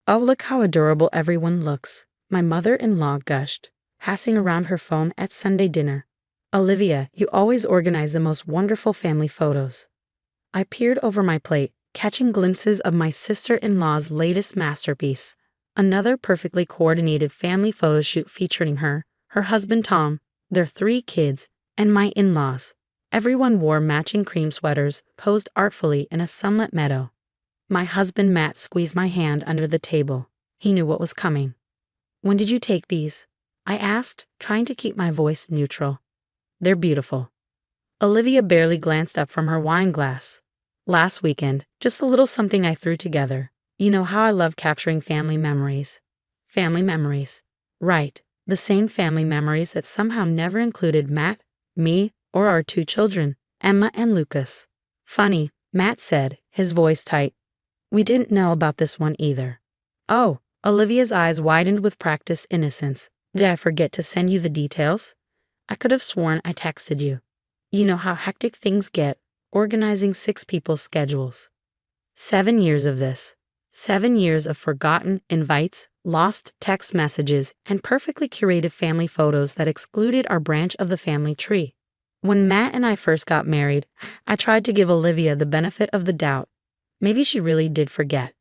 Oh, look how adorable everyone looks, my mother-in-law gushed, passing around her phone at Sunday dinner. Olivia, you always organize the most wonderful family photos. I peered over my plate, catching glimpses of my sister-in-law's latest masterpiece, another perfectly coordinated family photo shoot featuring her husband Tom, their 3 kids, and my in-laws. Everyone wore matching cream sweaters, posed artfully in a sunlit meadow. My husband Matt squeezed my hand under the table. He knew what was coming. When did you take these? I asked, trying to keep my voice neutral. They're beautiful. Olivia barely glanced up from her wine glass. Last weekend, just a little something I threw together. You know how I love capturing family memories. Family memories. Right, the same family memories that somehow never included Matt, me, or our 2 children, Emma and Lucas. Funny, Matt said, his voice tight. We didn't know about this one either. Oh, Olivia's eyes widened with practiced innocence. Did I forget to send you the details? I could have sworn I texted you. You know how hectic things get, organizing 6 people's schedules. 7 years of this. 7 years of forgotten invites, lost text messages, and perfectly curated family photos that excluded our branch of the family tree. When Matt and I first got married, I tried to give Olivia the benefit of the doubt. Maybe she really did forget.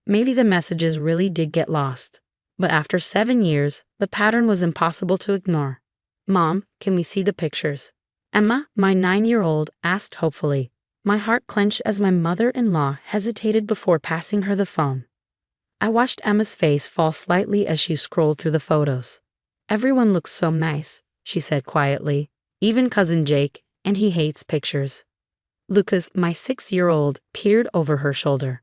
Maybe the messages really did get lost. But after 7 years, the pattern was impossible to ignore. Mom, can we see the pictures? Emma, my 9-year-old, asked hopefully. My heart clenched as my mother-in-law hesitated before passing her the phone. I watched Emma's face fall slightly as she scrolled through the photos. Everyone looks so nice, she said quietly. Even cousin Jake, and he hates pictures. Lucas, my 6-year-old, peered over her shoulder.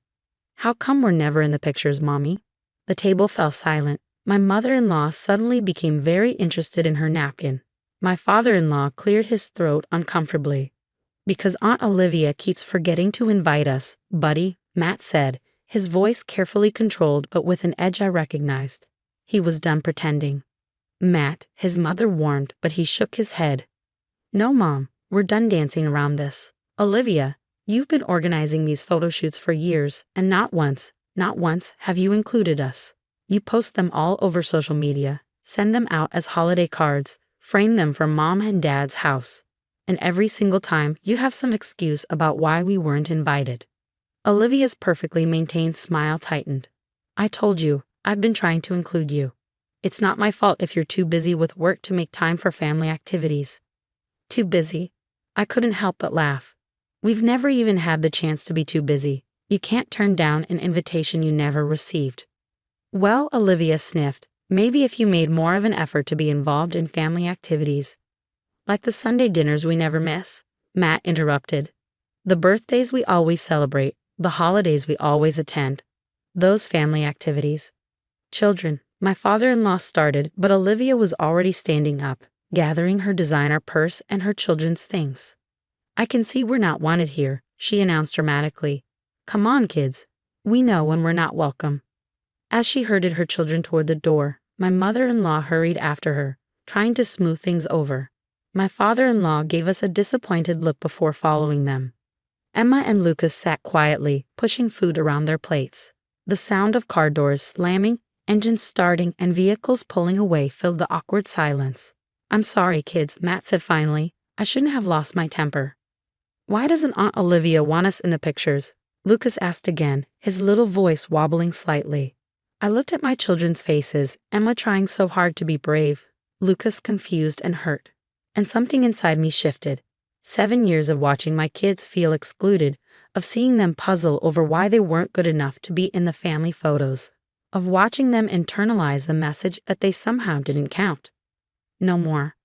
How come we're never in the pictures, Mommy? The table fell silent. My mother-in-law suddenly became very interested in her napkin. My father-in-law cleared his throat uncomfortably. Because Aunt Olivia keeps forgetting to invite us, buddy, Matt said, his voice carefully controlled but with an edge I recognized. He was done pretending. Matt, his mother warned, but he shook his head. No, Mom, we're done dancing around this. Olivia, you've been organizing these photo shoots for years, and not once have you included us. You post them all over social media, send them out as holiday cards, frame them for Mom and Dad's house. And every single time you have some excuse about why we weren't invited. Olivia's perfectly maintained smile tightened. I told you, I've been trying to include you. It's not my fault if you're too busy with work to make time for family activities. Too busy? I couldn't help but laugh. We've never even had the chance to be too busy. You can't turn down an invitation you never received. Well, Olivia sniffed, maybe if you made more of an effort to be involved in family activities. Like the Sunday dinners we never miss, Matt interrupted. The birthdays we always celebrate, the holidays we always attend. Those family activities. Children, my father-in-law started, but Olivia was already standing up, gathering her designer purse and her children's things. I can see we're not wanted here, she announced dramatically. Come on, kids. We know when we're not welcome. As she herded her children toward the door, my mother-in-law hurried after her, trying to smooth things over. My father-in-law gave us a disappointed look before following them. Emma and Lucas sat quietly, pushing food around their plates. The sound of car doors slamming, engines starting, and vehicles pulling away filled the awkward silence. I'm sorry, kids, Matt said finally. I shouldn't have lost my temper. Why doesn't Aunt Olivia want us in the pictures? Lucas asked again, his little voice wobbling slightly. I looked at my children's faces, Emma trying so hard to be brave, Lucas confused and hurt. And something inside me shifted. 7 years of watching my kids feel excluded, of seeing them puzzle over why they weren't good enough to be in the family photos, of watching them internalize the message that they somehow didn't count. No more.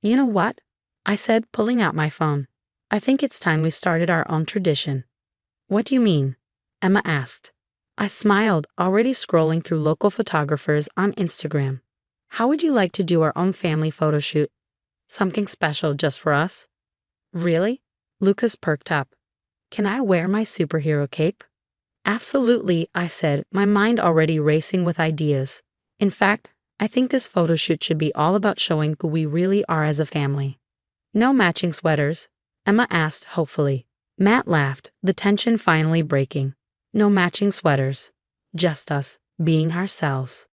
You know what? I said, pulling out my phone. I think it's time we started our own tradition. What do you mean? Emma asked. I smiled, already scrolling through local photographers on Instagram. How would you like to do our own family photo shoot? Something special just for us? Really? Lucas perked up. Can I wear my superhero cape? Absolutely, I said, my mind already racing with ideas. In fact, I think this photo shoot should be all about showing who we really are as a family. No matching sweaters? Emma asked hopefully. Matt laughed, the tension finally breaking. No matching sweaters. Just us, being ourselves.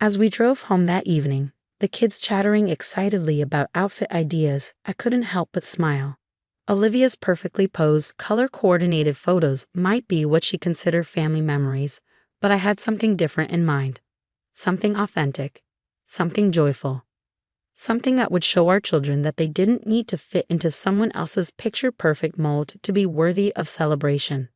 As we drove home that evening, the kids chattering excitedly about outfit ideas, I couldn't help but smile. Olivia's perfectly posed, color-coordinated photos might be what she considered family memories, but I had something different in mind. Something authentic. Something joyful. Something that would show our children that they didn't need to fit into someone else's picture-perfect mold to be worthy of celebration.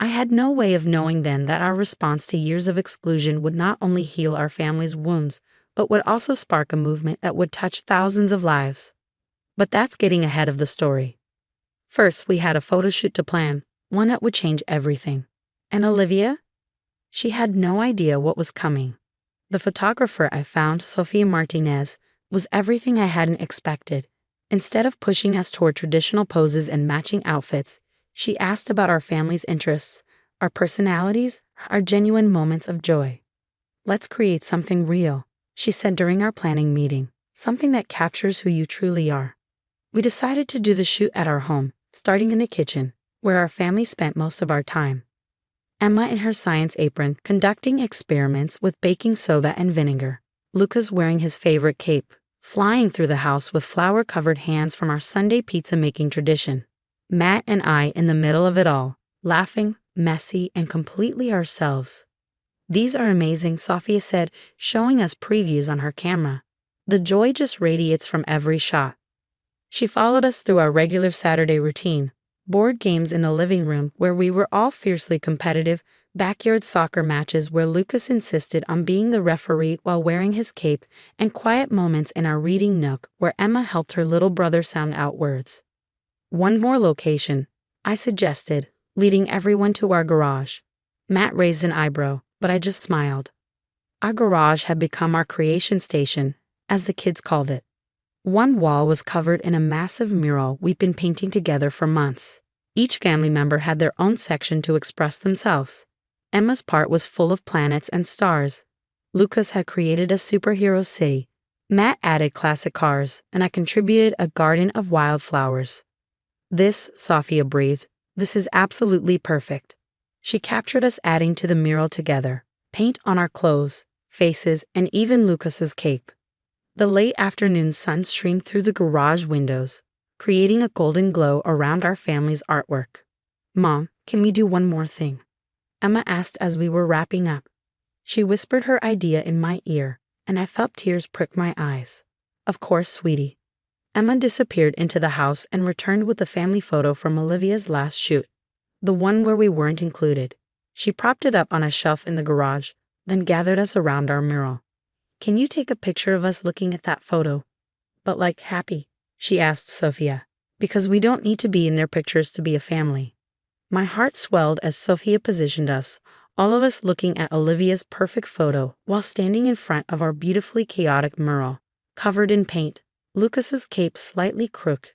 I had no way of knowing then that our response to years of exclusion would not only heal our family's wounds, but would also spark a movement that would touch thousands of lives. But that's getting ahead of the story. First, we had a photo shoot to plan, one that would change everything. And Olivia? She had no idea what was coming. The photographer I found, Sofia Martinez, was everything I hadn't expected. Instead of pushing us toward traditional poses and matching outfits, she asked about our family's interests, our personalities, our genuine moments of joy. "Let's create something real," she said during our planning meeting, "something that captures who you truly are." We decided to do the shoot at our home, starting in the kitchen, where our family spent most of our time. Emma in her science apron conducting experiments with baking soda and vinegar. Lucas wearing his favorite cape, flying through the house with flour-covered hands from our Sunday pizza-making tradition. Matt and I in the middle of it all, laughing, messy, and completely ourselves. "These are amazing," Sofia said, showing us previews on her camera. The joy just radiates from every shot. She followed us through our regular Saturday routine, board games in the living room where we were all fiercely competitive, backyard soccer matches where Lucas insisted on being the referee while wearing his cape, and quiet moments in our reading nook where Emma helped her little brother sound out words. "One more location," I suggested, leading everyone to our garage. Matt raised an eyebrow, but I just smiled. Our garage had become our creation station, as the kids called it. One wall was covered in a massive mural we'd been painting together for months. Each family member had their own section to express themselves. Emma's part was full of planets and stars. Lucas had created a superhero city. Matt added classic cars, and I contributed a garden of wildflowers. "This," Sofia breathed, "this is absolutely perfect." She captured us adding to the mural together, paint on our clothes, faces, and even Lucas's cape. The late afternoon sun streamed through the garage windows, creating a golden glow around our family's artwork. "Mom, can we do one more thing?" Emma asked as we were wrapping up. She whispered her idea in my ear, and I felt tears prick my eyes. "Of course, sweetie." Emma disappeared into the house and returned with a family photo from Olivia's last shoot, the one where we weren't included. She propped it up on a shelf in the garage, then gathered us around our mural. "Can you take a picture of us looking at that photo? But like happy?" she asked Sofia. "Because we don't need to be in their pictures to be a family." My heart swelled as Sofia positioned us, all of us looking at Olivia's perfect photo while standing in front of our beautifully chaotic mural, covered in paint, Lucas's cape slightly crooked,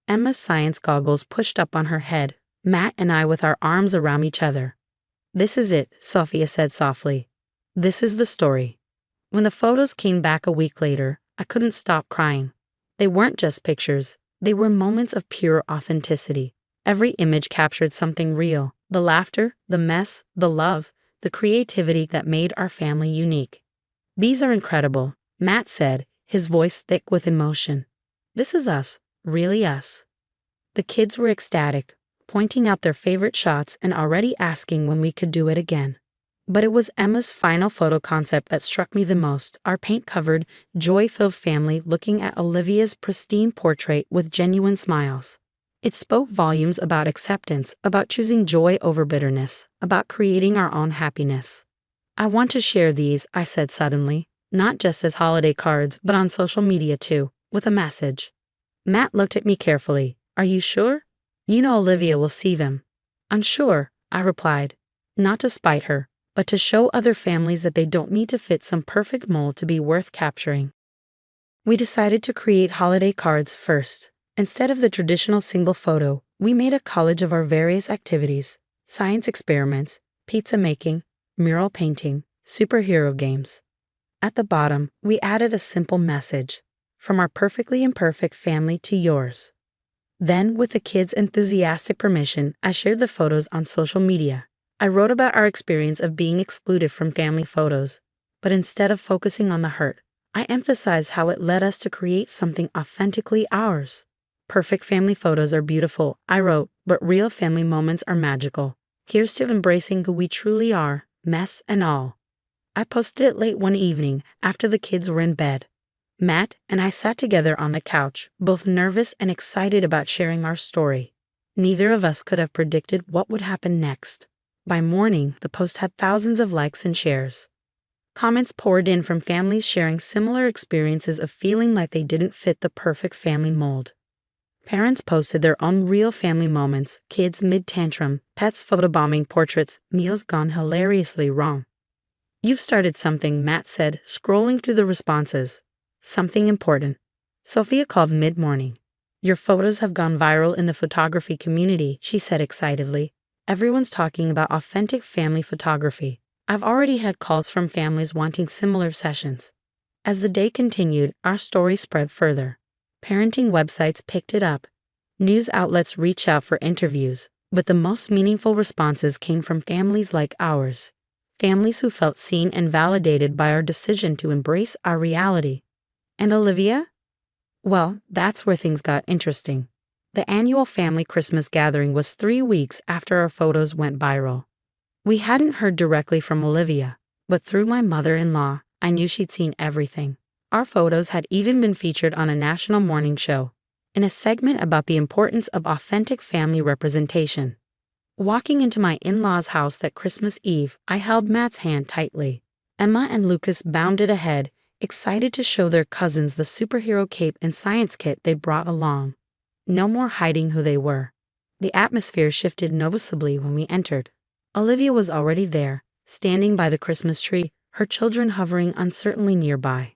Emma's science goggles pushed up on her head, Matt and I with our arms around each other. "This is it," Sofia said softly. "This is the story." When the photos came back a week later, I couldn't stop crying. They weren't just pictures. They were moments of pure authenticity. Every image captured something real: the laughter, the mess, the love, the creativity that made our family unique. "These are incredible," Matt said, his voice thick with emotion. "This is us, really us." The kids were ecstatic, pointing out their favorite shots and already asking when we could do it again. But it was Emma's final photo concept that struck me the most, our paint-covered, joy-filled family looking at Olivia's pristine portrait with genuine smiles. It spoke volumes about acceptance, about choosing joy over bitterness, about creating our own happiness. "I want to share these," I said suddenly, "not just as holiday cards, but on social media too, with a message." Matt looked at me carefully. "Are you sure? You know Olivia will see them." "I'm sure," I replied, not to spite her, but to show other families that they don't need to fit some perfect mold to be worth capturing. We decided to create holiday cards first. Instead of the traditional single photo, we made a collage of our various activities: science experiments, pizza making, mural painting, superhero games. At the bottom, we added a simple message: "From our perfectly imperfect family to yours." Then, with the kids' enthusiastic permission, I shared the photos on social media. I wrote about our experience of being excluded from family photos, but instead of focusing on the hurt, I emphasized how it led us to create something authentically ours. Perfect family photos are beautiful, I wrote, but real family moments are magical. Here's to embracing who we truly are, mess and all. I posted it late one evening after the kids were in bed. Matt and I sat together on the couch, both nervous and excited about sharing our story. Neither of us could have predicted what would happen next. By morning, the post had thousands of likes and shares. Comments poured in from families sharing similar experiences of feeling like they didn't fit the perfect family mold. Parents posted their own real family moments, kids mid-tantrum, pets photobombing portraits, meals gone hilariously wrong. "You've started something," Matt said, scrolling through the responses. "Something important." Sophia called mid-morning. "Your photos have gone viral in the photography community," she said excitedly. "Everyone's talking about authentic family photography. I've already had calls from families wanting similar sessions." As the day continued, our story spread further. Parenting websites picked it up. News outlets reached out for interviews, but the most meaningful responses came from families like ours. Families who felt seen and validated by our decision to embrace our reality. And Olivia? Well, that's where things got interesting. The annual family Christmas gathering was 3 weeks after our photos went viral. We hadn't heard directly from Olivia, but through my mother-in-law, I knew she'd seen everything. Our photos had even been featured on a national morning show, in a segment about the importance of authentic family representation. Walking into my in-laws' house that Christmas Eve, I held Matt's hand tightly. Emma and Lucas bounded ahead, excited to show their cousins the superhero cape and science kit they brought along. No more hiding who they were. The atmosphere shifted noticeably when we entered. Olivia was already there, standing by the Christmas tree, her children hovering uncertainly nearby.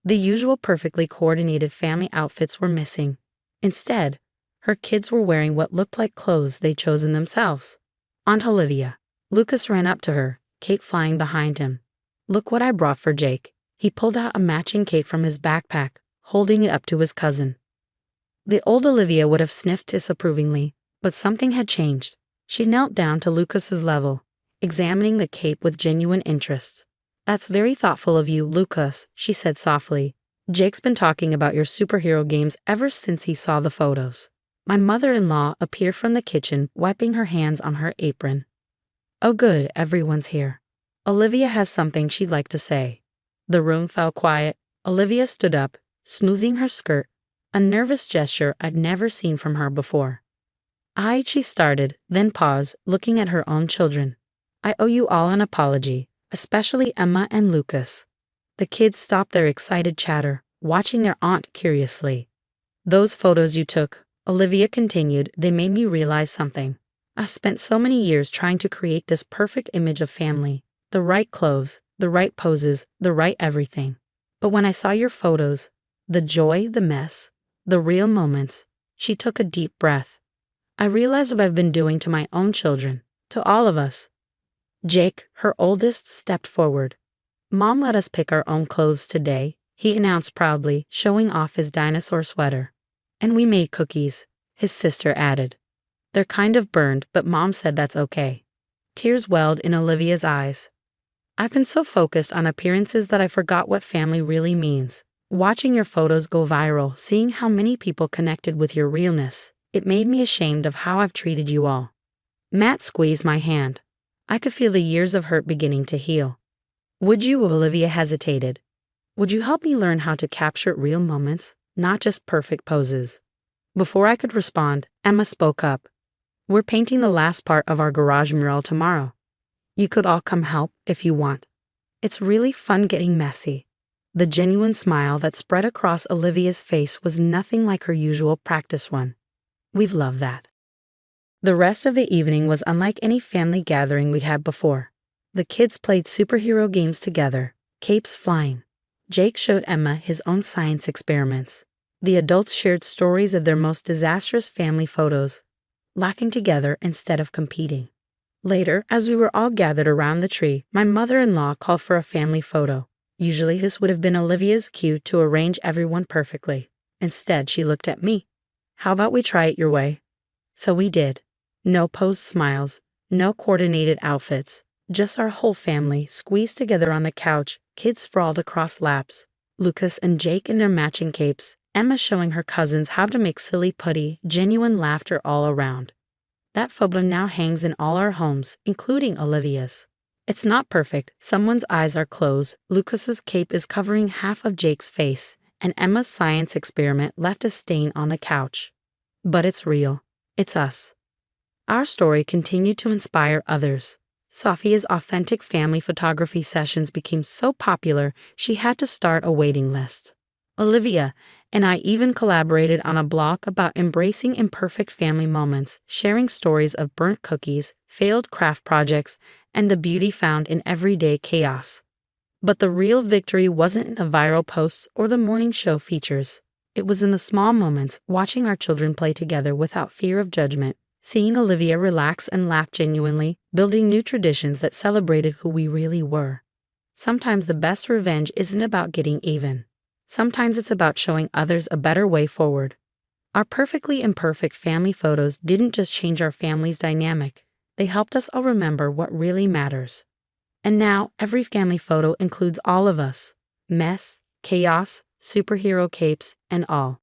The usual perfectly coordinated family outfits were missing. Instead, her kids were wearing what looked like clothes they'd chosen themselves. "Aunt Olivia." Lucas ran up to her, cape flying behind him. "Look what I brought for Jake." He pulled out a matching cape from his backpack, holding it up to his cousin. The old Olivia would have sniffed disapprovingly, but something had changed. She knelt down to Lucas's level, examining the cape with genuine interest. "That's very thoughtful of you, Lucas," she said softly. "Jake's been talking about your superhero games ever since he saw the photos." My mother-in-law appeared from the kitchen, wiping her hands on her apron. "Oh good, everyone's here. Olivia has something she'd like to say." The room fell quiet. Olivia stood up, smoothing her skirt, a nervous gesture I'd never seen from her before. She started, then paused, looking at her own children. "I owe you all an apology, especially Emma and Lucas." The kids stopped their excited chatter, watching their aunt curiously. "Those photos you took," Olivia continued, "they made me realize something. I spent so many years trying to create this perfect image of family, the right clothes, the right poses, the right everything. But when I saw your photos, the joy, the mess, the real moments," she took a deep breath. "I realized what I've been doing to my own children, to all of us." Jake, her oldest, stepped forward. "Mom let us pick our own clothes today," he announced proudly, showing off his dinosaur sweater. "And we made cookies," his sister added. "They're kind of burned, but Mom said that's okay." Tears welled in Olivia's eyes. "I've been so focused on appearances that I forgot what family really means. Watching your photos go viral, seeing how many people connected with your realness, it made me ashamed of how I've treated you all." Matt squeezed my hand. I could feel the years of hurt beginning to heal. "Would you?" Olivia hesitated. "Would you help me learn how to capture real moments, not just perfect poses?" Before I could respond, Emma spoke up. "We're painting the last part of our garage mural tomorrow. You could all come help if you want. It's really fun getting messy." The genuine smile that spread across Olivia's face was nothing like her usual practice one. "We've loved that." The rest of the evening was unlike any family gathering we'd had before. The kids played superhero games together, capes flying. Jake showed Emma his own science experiments. The adults shared stories of their most disastrous family photos, laughing together instead of competing. Later, as we were all gathered around the tree, my mother-in-law called for a family photo. Usually this would have been Olivia's cue to arrange everyone perfectly. Instead, she looked at me. "How about we try it your way?" So we did. No posed smiles, No coordinated outfits, just our whole family squeezed together on the couch, kids sprawled across laps, Lucas and Jake in their matching capes, Emma showing her cousins how to make silly putty, genuine laughter all around. That photo now hangs in all our homes, including Olivia's. It's not perfect, someone's eyes are closed, Lucas's cape is covering half of Jake's face, and Emma's science experiment left a stain on the couch. But it's real. It's us. Our story continued to inspire others. Sophia's authentic family photography sessions became so popular she had to start a waiting list. Olivia and I even collaborated on a blog about embracing imperfect family moments, sharing stories of burnt cookies, failed craft projects, and the beauty found in everyday chaos. But the real victory wasn't in the viral posts or the morning show features. It was in the small moments, watching our children play together without fear of judgment, seeing Olivia relax and laugh genuinely, building new traditions that celebrated who we really were. Sometimes the best revenge isn't about getting even. Sometimes it's about showing others a better way forward. Our perfectly imperfect family photos didn't just change our family's dynamic, they helped us all remember what really matters. And now, every family photo includes all of us. Mess, chaos, superhero capes, and all.